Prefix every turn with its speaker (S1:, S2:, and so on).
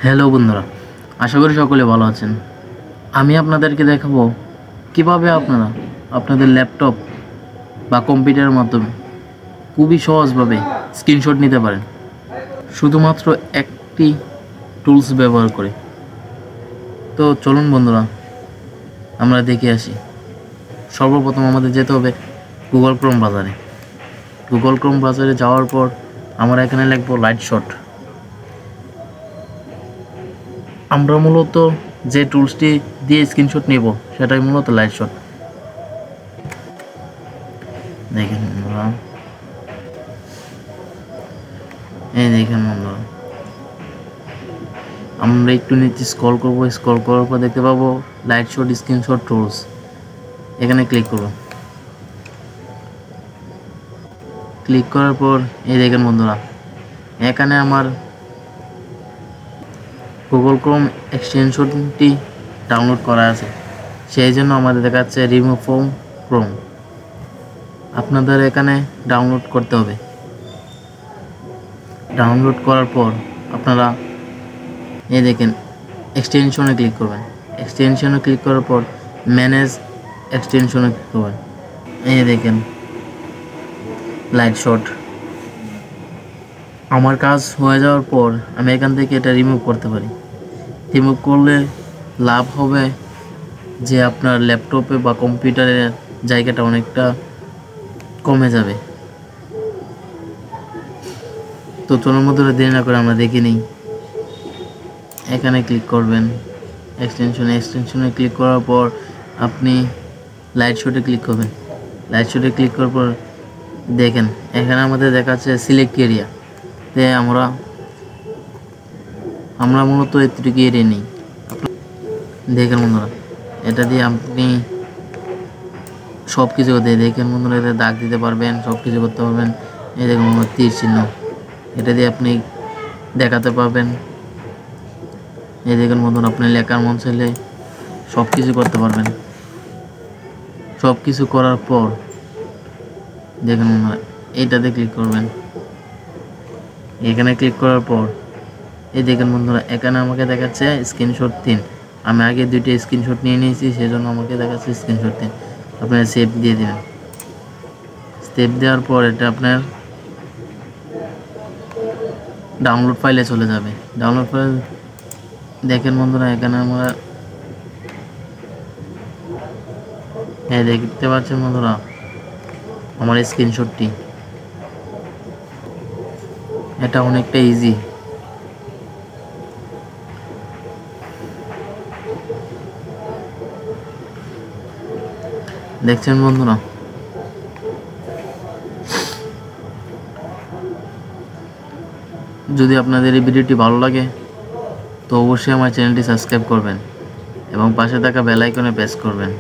S1: Hello বন্ধুরা, আশা করি সকলে ভালো আছেন। আমি আপনাদেরকে দেখাবো কিভাবে আপনারা আপনাদের ল্যাপটপ বা কম্পিউটারের মাধ্যমে খুবই সহজভাবে স্ক্রিনশট নিতে পারেন, শুধুমাত্র একটি টুলস ব্যবহার করে। তো চলুন বন্ধুরা, আমরা দেখে আসি। সর্বপ্রথম আমাদের যেতে হবে গুগল ক্রোম ব্রাউজারে। গুগল ক্রোম ব্রাউজারে যাওয়ার পর আমরা এখানে লিখব লাইটশট। আমরা মূলত যে টুলসটি দিয়ে স্ক্রিনশট নেব সেটাই মূলত লাইটশট। দেখেন বন্ধুরা, এই দেখেন বন্ধুরা, আমরা একটু নিচে স্ক্রল করব। স্ক্রল করার পর দেখতে পাবো লাইটশট স্ক্রিনশট টুলস। এখানে ক্লিক করব। ক্লিক করার পর এই দেখেন বন্ধুরা, এখানে আমার গুগল ক্রোম এক্সটেনশনটি ডাউনলোড করা আছে, সেই জন্য আমাদের দেখাচ্ছে রিমুভ ফ্রম ক্রোম। আপনাদের এখানে ডাউনলোড করতে হবে। ডাউনলোড করার পর আপনারা এই দেখেন এক্সটেনশনে ক্লিক করবেন। এক্সটেনশনে ক্লিক করার পর ম্যানেজ এক্সটেনশনে ক্লিক করবেন। এই দেখেন লাইটশট। আমার কাজ হয়ে যাওয়ার পর আমি এখান থেকে এটা রিমুভ করতে পারি। রিমুভ করলে লাভ হবে যে আপনার ল্যাপটপে বা কম্পিউটারের জায়গাটা অনেকটা কমে যাবে। তো চলুন মধ্যে দেরি না করে আমরা দেখে নিই। এখানে ক্লিক করবেন এক্সটেনশনে ক্লিক করার পর আপনি লাইটশটে ক্লিক করবেন। লাইটশটে ক্লিক করার পর দেখেন এখানে আমাদের দেখাচ্ছে সিলেক্ট এরিয়া। তে আমরা মূলত এতটুকু এরিয়া নেই। দেখেন বন্ধুরা, এটা দিয়ে আপনি সব কিছু করতে, দেখেন বন্ধুরা, এটা দাগ দিতে পারবেন, সব কিছু করতে পারবেন। এই দেখুন তীর চিহ্ন, এটা দিয়ে আপনি দেখাতে পারবেন। এই দেখুন বন্ধুরা, আপনি লেখার মন চাইলে সব কিছু করতে পারবেন। সব কিছু করার পর দেখুন বন্ধুরা, এইটাতে ক্লিক করবেন। এখানে ক্লিক করার পর এই দেখেন বন্ধুরা, এখানে আমাকে দেখাচ্ছে স্ক্রিনশট 3। আমি আগে দুইটা স্ক্রিনশট নিয়ে নিয়েছি, সেজন্য আমাকে দেখাচ্ছে স্ক্রিনশট 3। আপনারা সেভ দিয়ে দেবেন। সেভ দেওয়ার পর এটা আপনার ডাউনলোড ফাইলে চলে যাবে। ডাউনলোড ফাইল দেখেন বন্ধুরা, এখানে আমরা দেখতে পাচ্ছেন বন্ধুরা আমার স্ক্রিনশটটি। এটা অনেকটা ইজি। দেখছেন বন্ধুরা, যদি আপনাদের এই ভিডিওটি ভালো লাগে তো অবশ্যই আমার চ্যানেলটি সাবস্ক্রাইব করবেন এবং পাশে থাকা বেল আইকনে প্রেস করবেন।